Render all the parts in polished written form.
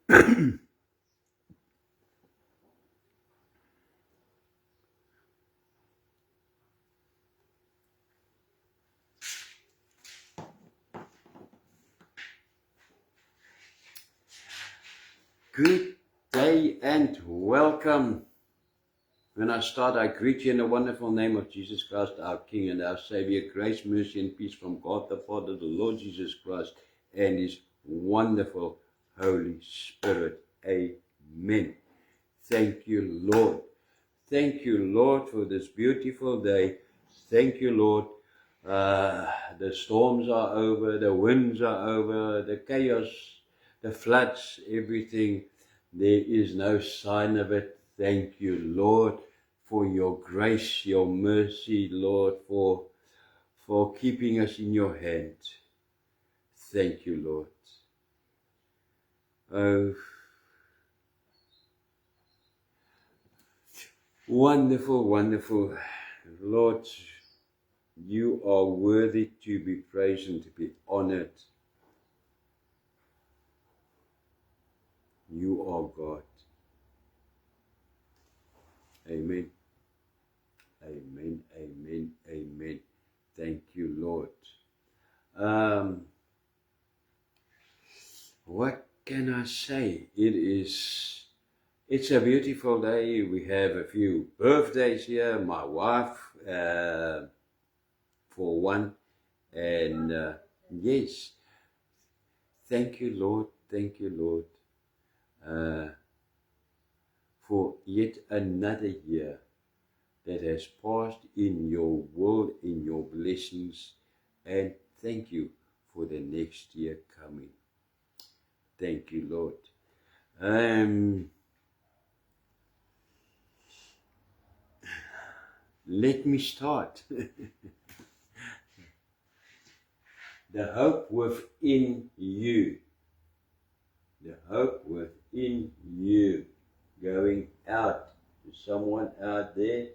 Good day and welcome. When I start, I greet you in the wonderful name of Jesus Christ, our King and our Savior. Grace, mercy, and peace from God the Father, the Lord Jesus Christ, and His wonderful Holy Spirit. Amen. Thank you, Lord. Thank you, Lord, for this beautiful day. Thank you, Lord. The storms are over, the winds are over, the chaos, the floods, everything. There is no sign of it. Thank you, Lord, for your grace, your mercy, Lord, for keeping us in your hand. Thank you, Lord. Oh, wonderful, wonderful. Lord, you are worthy to be praised and to be honored. You are God. Amen. Amen. Amen. Amen. Thank you, Lord. What can I say? It's a beautiful day. We have a few birthdays here. My wife, for one, and yes, thank you, Lord. Thank you, Lord, for yet another year that has passed in your will, in your blessings, and thank you for the next year coming. Thank you, Lord. Let me start. The hope within you. The hope within you. Going out to someone out there.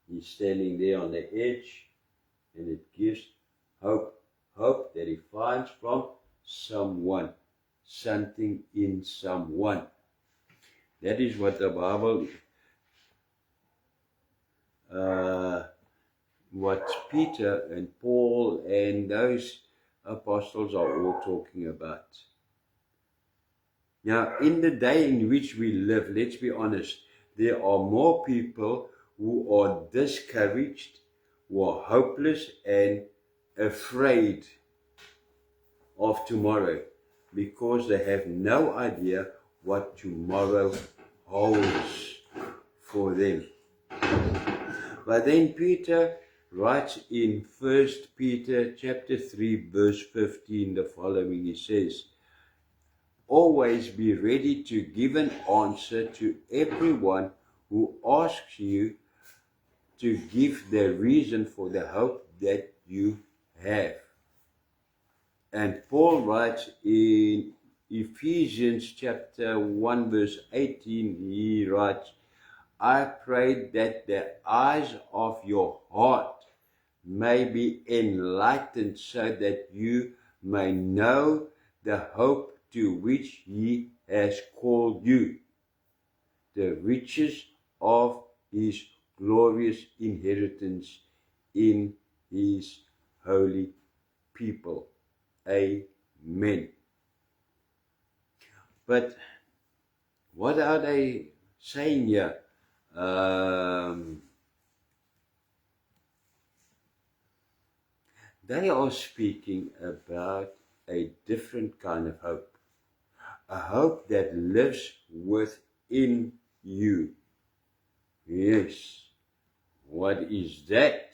He's standing there on the edge, and it gives hope. Hope that he finds from someone. Something in someone. That is what the Bible, what Peter and Paul and those apostles are all talking about. Now, in the day in which we live, let's be honest, there are more people who are discouraged, who are hopeless and afraid of tomorrow because they have no idea what tomorrow holds for them. But then Peter writes in 1 Peter chapter 3 verse 15 the following. He says, always be ready to give an answer to everyone who asks you to give the reason for the hope that you have. And Paul writes in Ephesians chapter 1 verse 18, he writes, I pray that the eyes of your heart may be enlightened so that you may know the hope to which he has called you, the riches of his glorious inheritance in his holy people. Amen. But what are they saying here? They are speaking about a different kind of hope. A hope that lives within you. Yes. What is that?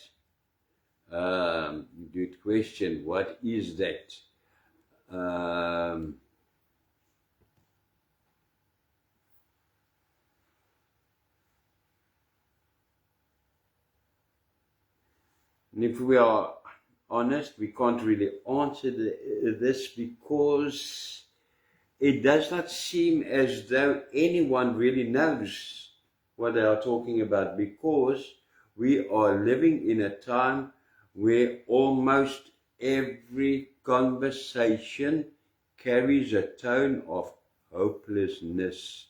Good question. What is that? And if we are honest, we can't really answer this because it does not seem as though anyone really knows what they are talking about, because we are living in a time where almost every conversation carries a tone of hopelessness.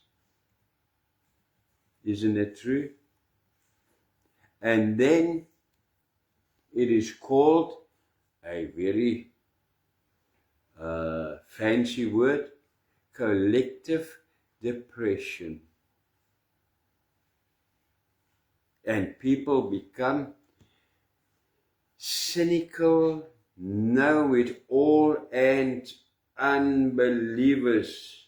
Isn't it true? And then it is called a very fancy word, collective depression. And people become cynical, know-it-all, and unbelievers.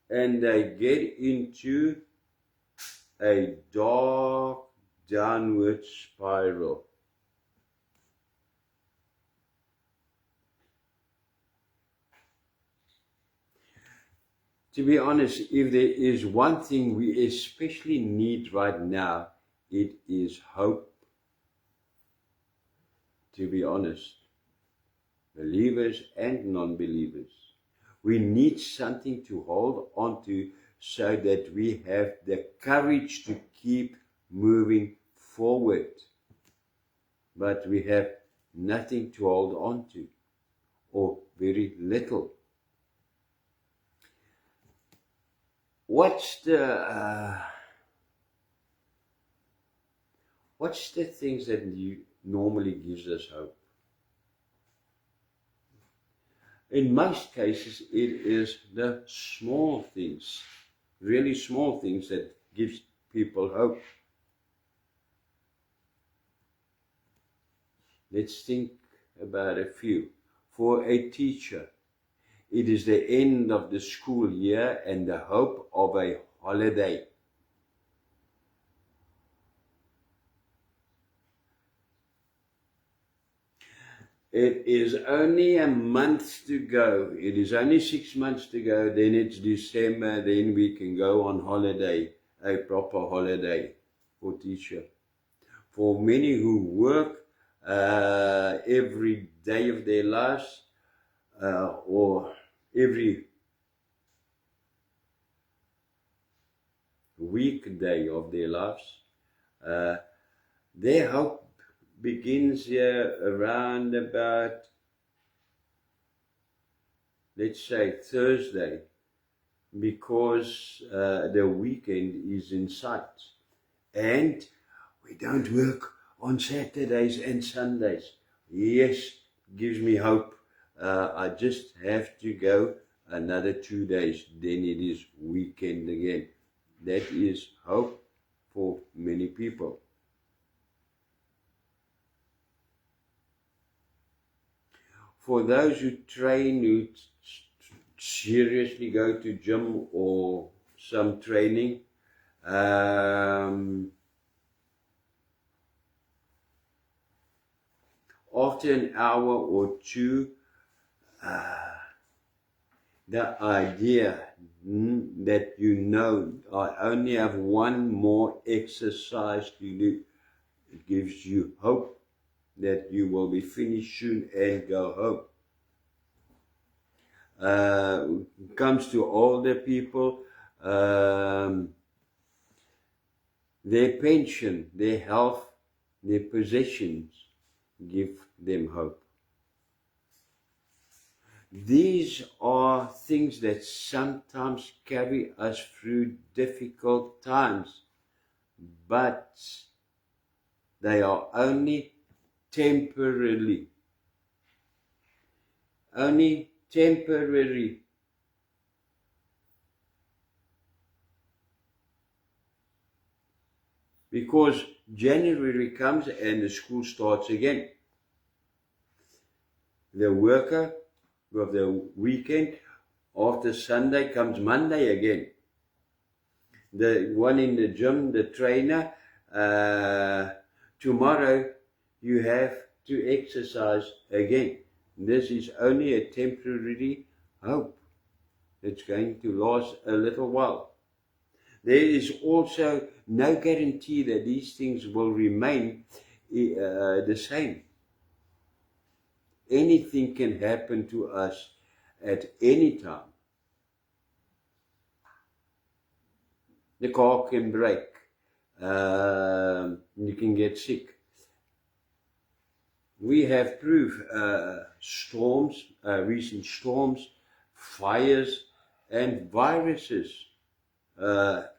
And they get into a dark downward spiral. To be honest, if there is one thing we especially need right now, it is hope. To be honest, believers and non-believers, we need something to hold on to so that we have the courage to keep moving forward. But we have nothing to hold on to, or very little. What's the things that normally gives us hope? In most cases, it is the small things, really small things, that gives people hope. Let's think about a few. For a teacher, it is the end of the school year and the hope of a holiday. It is only a month to go. It is only 6 months to go. Then it's December. Then we can go on holiday, a proper holiday for teacher. For many who work every day of their lives, or every weekday of their lives, their hope begins here around about, let's say, Thursday, because the weekend is in sight. And we don't work on Saturdays and Sundays. Yes, gives me hope. I just have to go another 2 days, then it is weekend again. That is hope for many people. For those who train, who seriously go to gym or some training, after an hour or two, the idea that I only have one more exercise to do, it gives you hope that you will be finished soon and go home. Comes to older people, their pension, their health, their possessions give them hope. These are things that sometimes carry us through difficult times, but they are only temporary. Only temporary. Because January comes and the school starts again. The worker of the weekend, after Sunday comes Monday again. The one in the gym, the trainer, tomorrow you have to exercise again. This is only a temporary hope. It's going to last a little while. There is also no guarantee that these things will remain the same. Anything can happen to us at any time. The car can break. You can get sick. We have proof, storms, recent storms, fires, and viruses have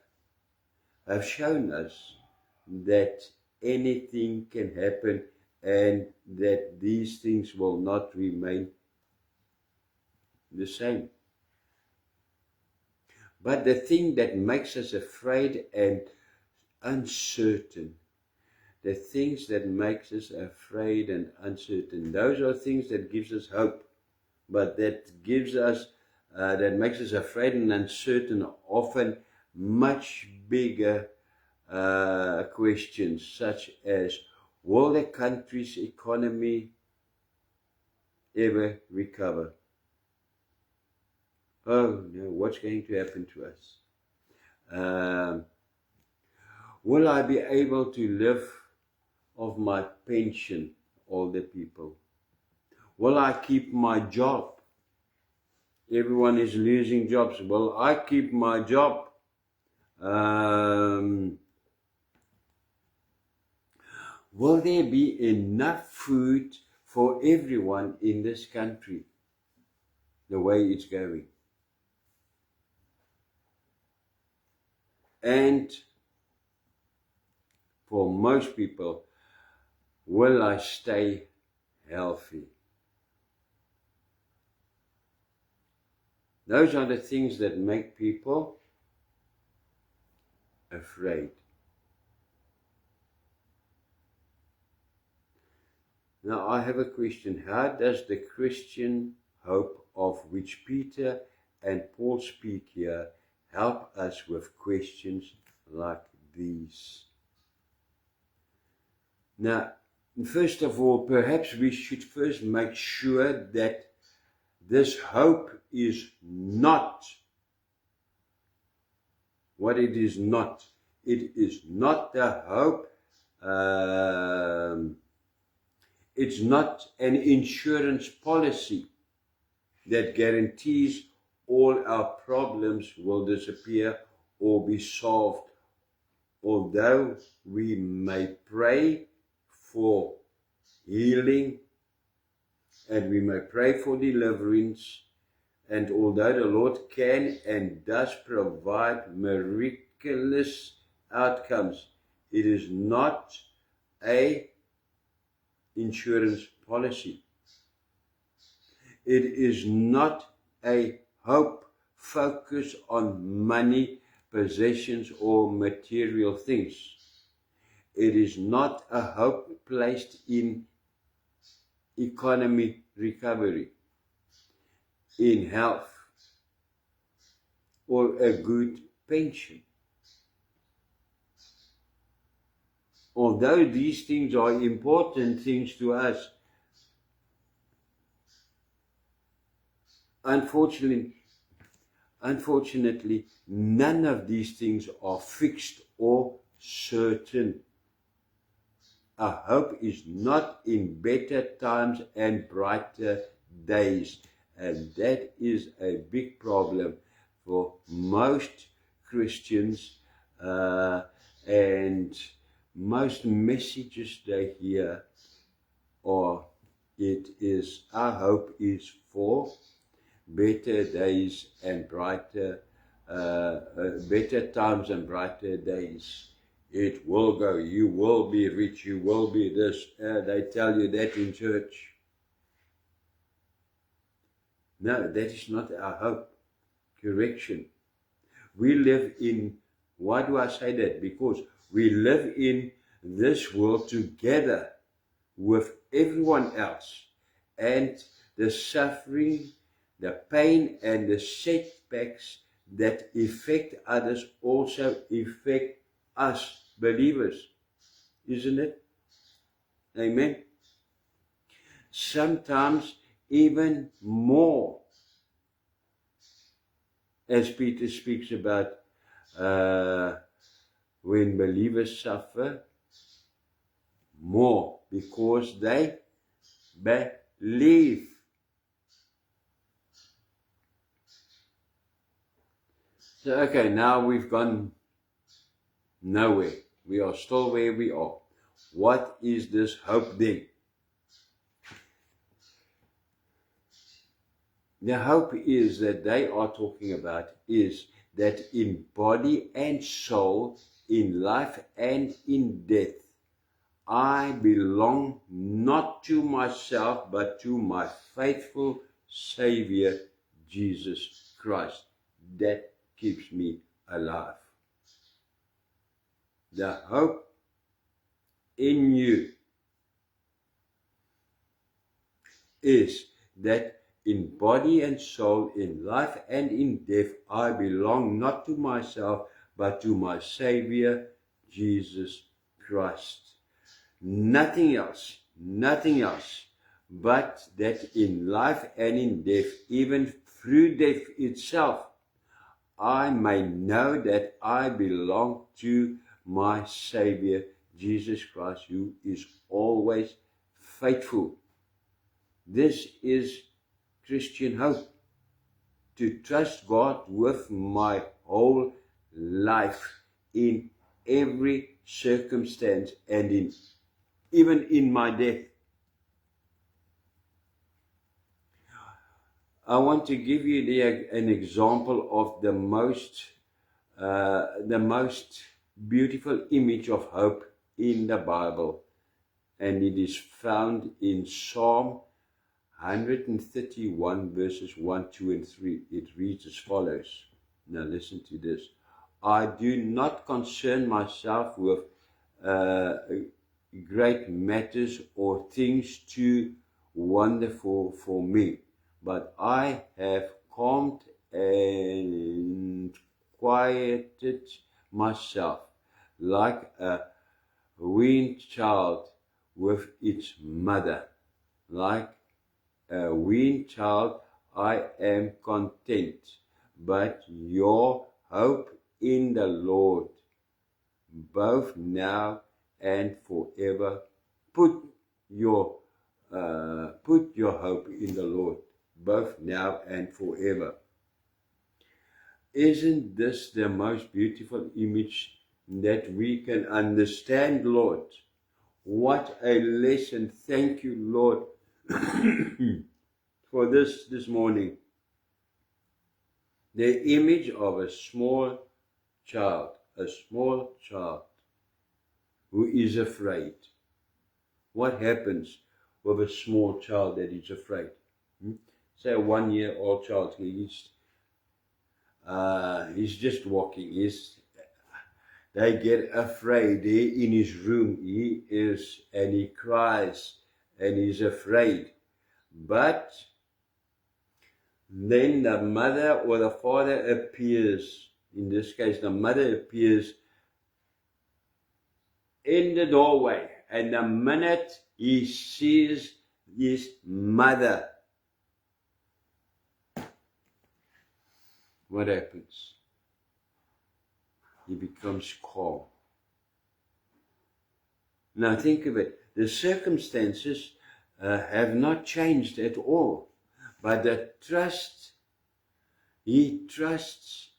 shown us that anything can happen and that these things will not remain the same. But the thing that makes us afraid and uncertain, the things that makes us afraid and uncertain, those are things that gives us hope, but that gives us, that makes us afraid and uncertain are often much bigger questions, such as, will the country's economy ever recover? Oh no, what's going to happen to us? Will I be able to live off my pension, older people? Will I keep my job? Everyone is losing jobs. Will I keep my job? Will there be enough food for everyone in this country the way it's going? And for most people, will I stay healthy? Those are the things that make people afraid. Now I have a question. How does the Christian hope of which Peter and Paul speak here help us with questions like these? Now, first of all, perhaps we should first make sure that this hope is not what it is not. It is not the hope, it's not an insurance policy that guarantees all our problems will disappear or be solved. Although we may pray for healing and we may pray for deliverance, and although the Lord can and does provide miraculous outcomes, it is not a insurance policy. It is not a hope focused on money, possessions, or material things. It is not a hope placed in economic recovery, in health, or a good pension. Although these things are important things to us, unfortunately, none of these things are fixed or certain. Our hope is not in better times and brighter days, and that is a big problem for most Christians, and most messages they hear are, our hope is for better days and brighter, better times and brighter days. It will go, you will be rich, you will be this. They tell you that in church. No, that is not our hope. Correction. We live in, why do I say that? Because we live in this world together with everyone else. And the suffering, the pain, and the setbacks that affect others also affect us believers. Isn't it? Amen. Sometimes even more, as Peter speaks about, when believers suffer more because they believe. So, okay, now we've gone nowhere. We are still where we are. What is this hope then? The hope is that they are talking about is that in body and soul, in life and in death, I belong not to myself, but to my faithful Savior, Jesus Christ. That keeps me alive. The hope in you is that in body and soul, in life and in death, I belong not to myself, but to my Savior, Jesus Christ. Nothing else, but that in life and in death, even through death itself, I may know that I belong to my Savior, Jesus Christ, who is always faithful. This is Christian hope, to trust God with my whole life in every circumstance and even in my death. I want to give you an example of the most beautiful image of hope in the Bible, and it is found in Psalm 131 verses 1, 2, and 3. It reads as follows. Now listen to this. I do not concern myself with great matters or things too wonderful for me, but I have calmed and quieted myself like a weaned child with its mother. Like a weaned child, I am content, but your hope in the Lord, both now and forever. Put your hope in the Lord, both now and forever. Isn't this the most beautiful image that we can understand, Lord? What a lesson. Thank you, Lord, for this morning. The image of a small child who is afraid. What happens with a small child that is afraid? Say a 1-year-old child, he's just walking. They get afraid. In his room, and he cries, and he's afraid. But then the mother or the father appears. In this case, the mother appears in the doorway, and the minute he sees his mother, what happens? He becomes calm. Now think of it. The circumstances have not changed at all, but the trust, he trusts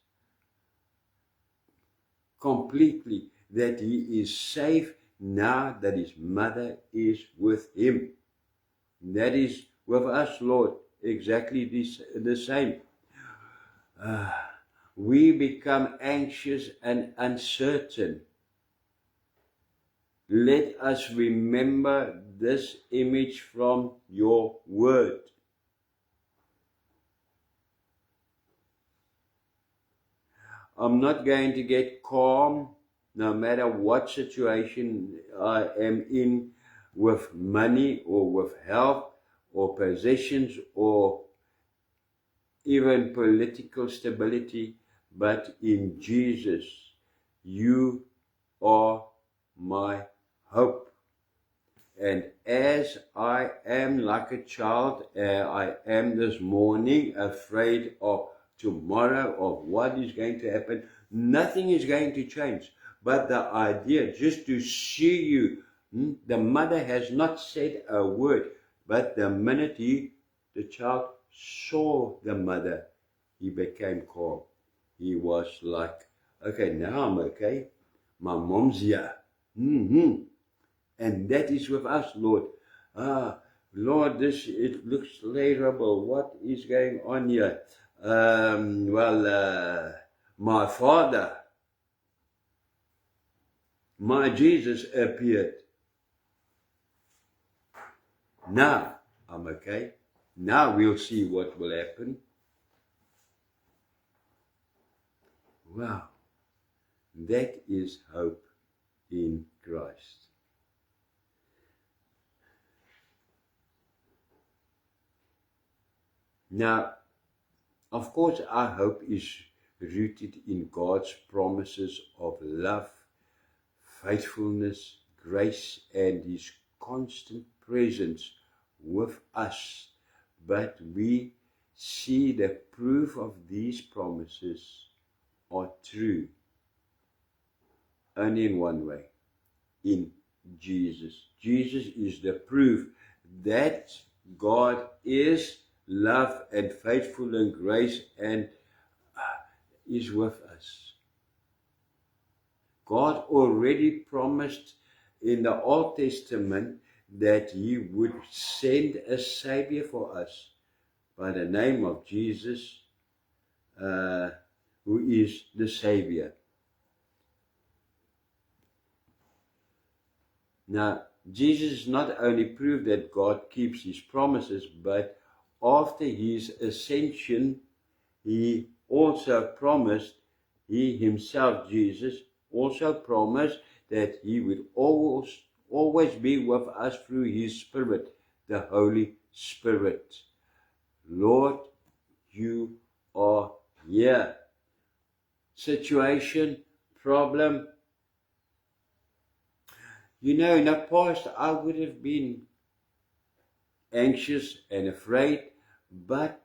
completely that he is safe now that his mother is with him. That is with us, Lord, exactly the same. We become anxious and uncertain. Let us remember this image from your word. I'm not going to get calm no matter what situation I am in, with money or with health or possessions or even political stability, but in Jesus, you are my hope. And as I am like a child, I am this morning afraid of tomorrow, of what is going to happen. Nothing is going to change. But the idea just to see you, the mother has not said a word, but the minute the child saw the mother, he became calm. He was like, okay, now I'm okay. My mom's here. And that is with us, Lord. Lord, it looks terrible. What is going on here? My Father, my Jesus appeared. Now I'm okay. Now we'll see what will happen. Wow, that is hope in Christ. Now, of course, our hope is rooted in God's promises of love, faithfulness, grace, and His constant presence with us. But we see the proof of these promises are true only in one way, in Jesus. Jesus is the proof that God is love and faithful and grace and is with us. God already promised in the Old Testament that He would send a Savior for us by the name of Jesus, who is the Savior. Now, Jesus not only proved that God keeps His promises, but after His ascension, He also promised, He Himself, Jesus, also promised that He would always be with us through His Spirit, the Holy Spirit. Lord, You are here. Situation, problem. You know, in the past, I would have been anxious and afraid, but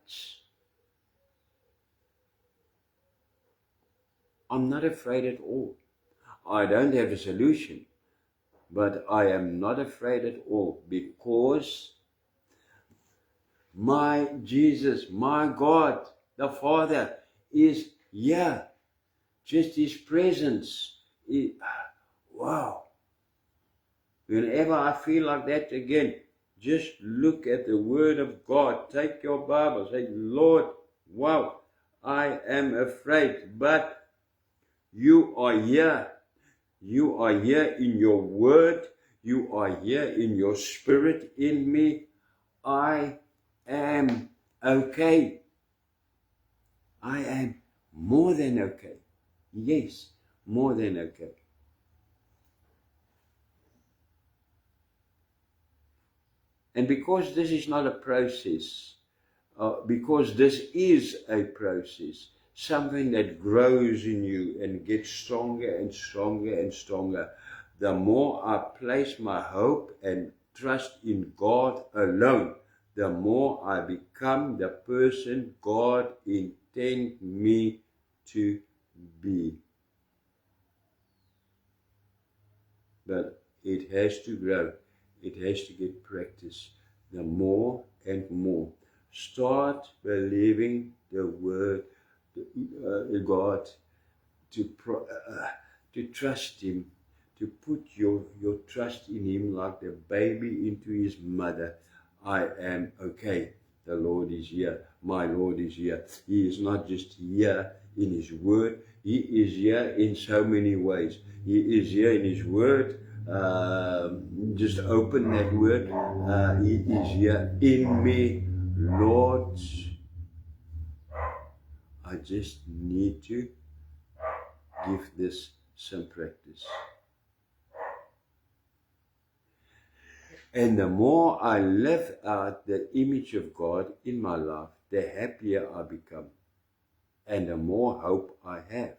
I'm not afraid at all. I don't have a solution, but I am not afraid at all because my Jesus, my God, the Father is here. Just His presence. Wow. Whenever I feel like that again, just look at the Word of God. Take your Bible. Say, Lord, wow, I am afraid, but You are here. You are here in Your Word. You are here in Your Spirit in me. I am okay. I am more than okay. Yes, more than okay. And because this is not a process, because this is a process, something that grows in you and gets stronger and stronger and stronger, the more I place my hope and trust in God alone, the more I become the person God intended me to be. But it has to grow. It has to get practice. The more and more. Start believing the Word, God, to trust Him, to put your trust in Him like the baby into his mother. I am okay. The Lord is here. My Lord is here. He is not just here in His Word. He is here in so many ways. He is here in His Word. Just open that Word. He is here in me. Lord, I just need to give this some practice. And the more I live out the image of God in my life, the happier I become. And the more hope I have.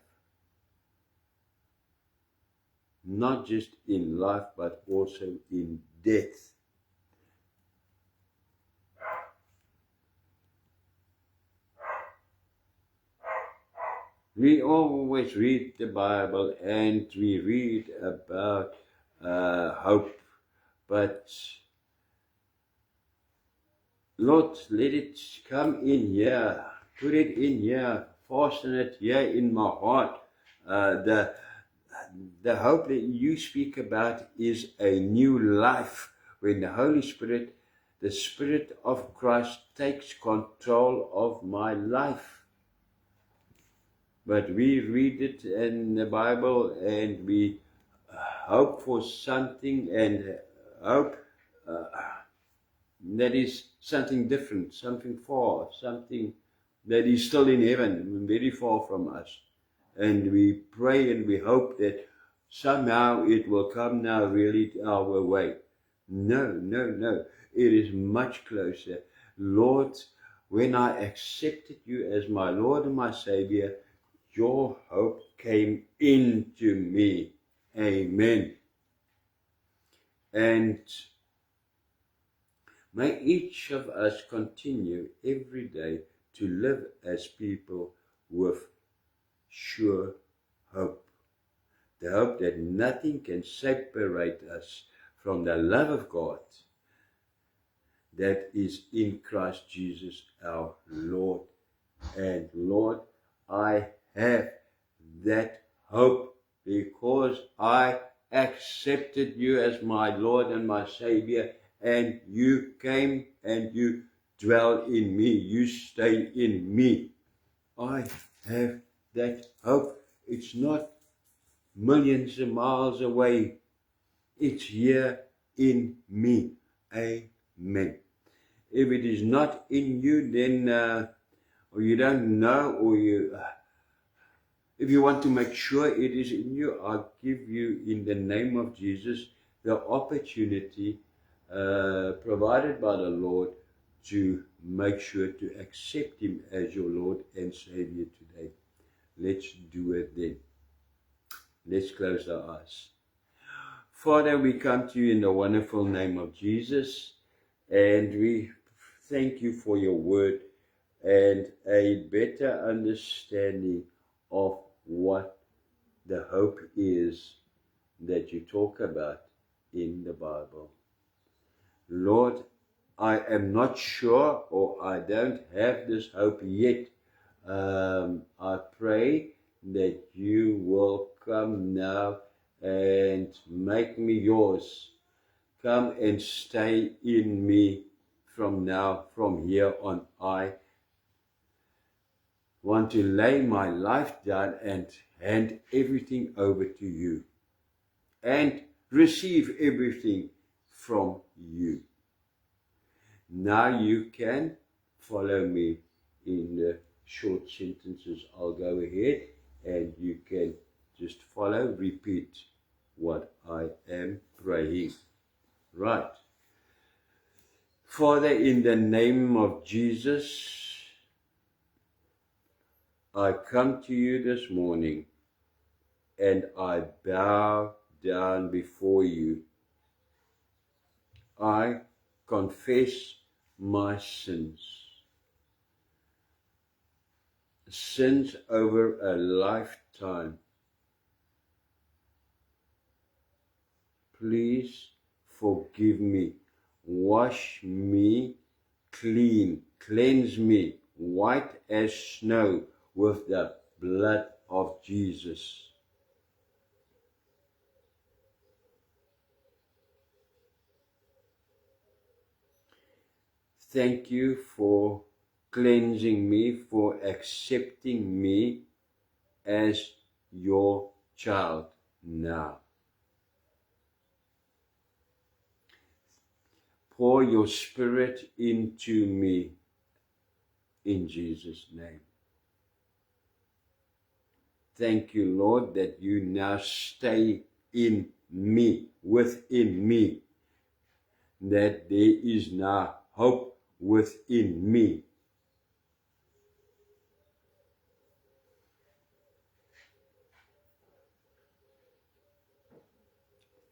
Not just in life, but also in death. We always read the Bible and we read about hope, but Lord, let it come in here, put it in here, fasten it here in my heart. The hope that you speak about is a new life when the Holy Spirit, the Spirit of Christ takes control of my life. But we read it in the Bible and we hope for something and hope that is something different, something far, something that is still in heaven, very far from us. And we pray and we hope that somehow it will come now really our way. No, no, no. It is much closer. Lord, when I accepted you as my Lord and my Savior, your hope came into me. Amen. And may each of us continue every day to live as people with sure hope. The hope that nothing can separate us from the love of God that is in Christ Jesus our Lord. And Lord, I have that hope because I accepted you as my Lord and my Savior, and you came and you dwell in me, you stay in me. I have that hope. It's not millions of miles away. It's here in me. Amen. If it is not in you, then or you don't know, or if you want to make sure it is in you, I'll give you, in the name of Jesus, the opportunity provided by the Lord to make sure to accept Him as your Lord and Savior today. Let's do it then. Let's close our eyes. Father, we come to you in the wonderful name of Jesus, and we thank you for your word and a better understanding of what the hope is that you talk about in the Bible. Lord, I am not sure, or I don't have this hope yet. I pray that you will come now and make me yours. Come and stay in me from now, from here on. I want to lay my life down and hand everything over to you and receive everything from you. Now you can follow me in the short sentences. I'll go ahead and you can just follow, repeat what I am praying. Right. Father, in the name of Jesus, I come to you this morning and I bow down before you. I confess my sins over a lifetime. Please forgive me. Wash me clean. Cleanse me white as snow with the blood of Jesus. Thank you for cleansing me, for accepting me as your child now. Pour your Spirit into me in Jesus' name. Thank you, Lord, that you now stay in me, within me, that there is now hope within me.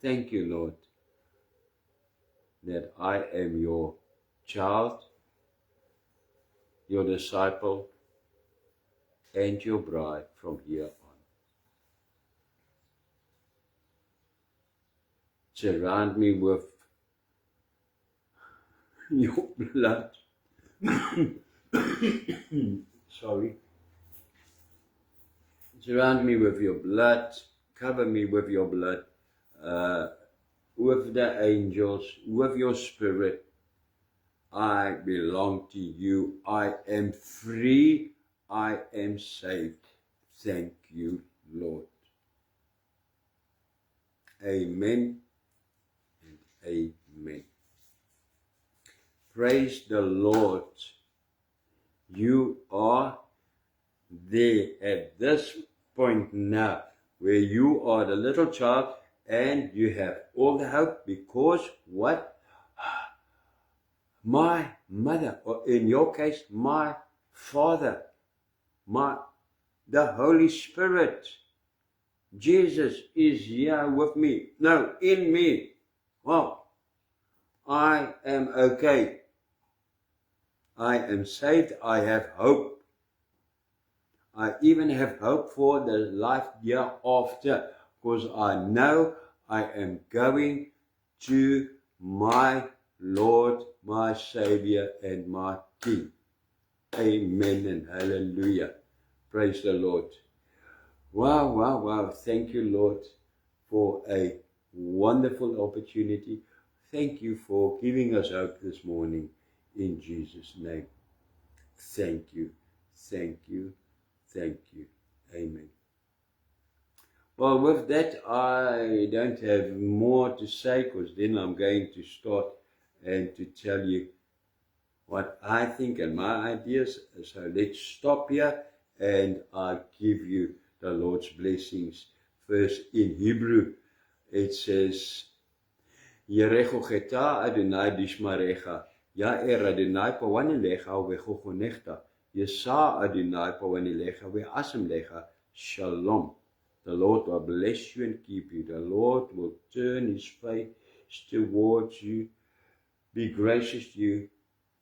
Thank you, Lord, that I am your child, your disciple, and your bride from here on. Surround me with your blood. Sorry. Surround me with your blood. Cover me with your blood. With the angels, with your Spirit. I belong to you. I am free. I am saved. Thank you, Lord. Amen and amen. Praise the Lord. You are there at this point now where you are the little child and you have all the hope because what? My mother, or in your case, my father, the Holy Spirit, Jesus is here with me. No, in me. Well, I am okay. I am saved. I have hope. I even have hope for the life hereafter because I know I am going to my Lord, my Savior, and my King. Amen and hallelujah. Praise the Lord. Wow, wow, wow. Thank you, Lord, for a wonderful opportunity. Thank you for giving us hope this morning in Jesus' name. Thank you, thank you, thank you. Amen. Well, with that, I don't have more to say because then I'm going to start and to tell you what I think and my ideas. So let's stop here and I'll give you the Lord's blessings. First in Hebrew, it says, Yerechocheta Adonai Dishmarecha, Yaer Adonai Pawanilecha Vechochonechta, Yesa Adonai Pawanilecha Veasemlecha, Shalom. The Lord will bless you and keep you. The Lord will turn his face towards you, be gracious to you,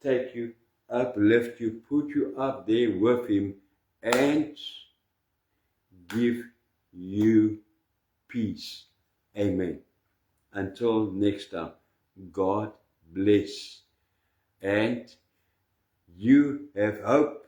take you, uplift you, put you up there with him, and give you peace. Amen. Until next time, God bless. And you have hope.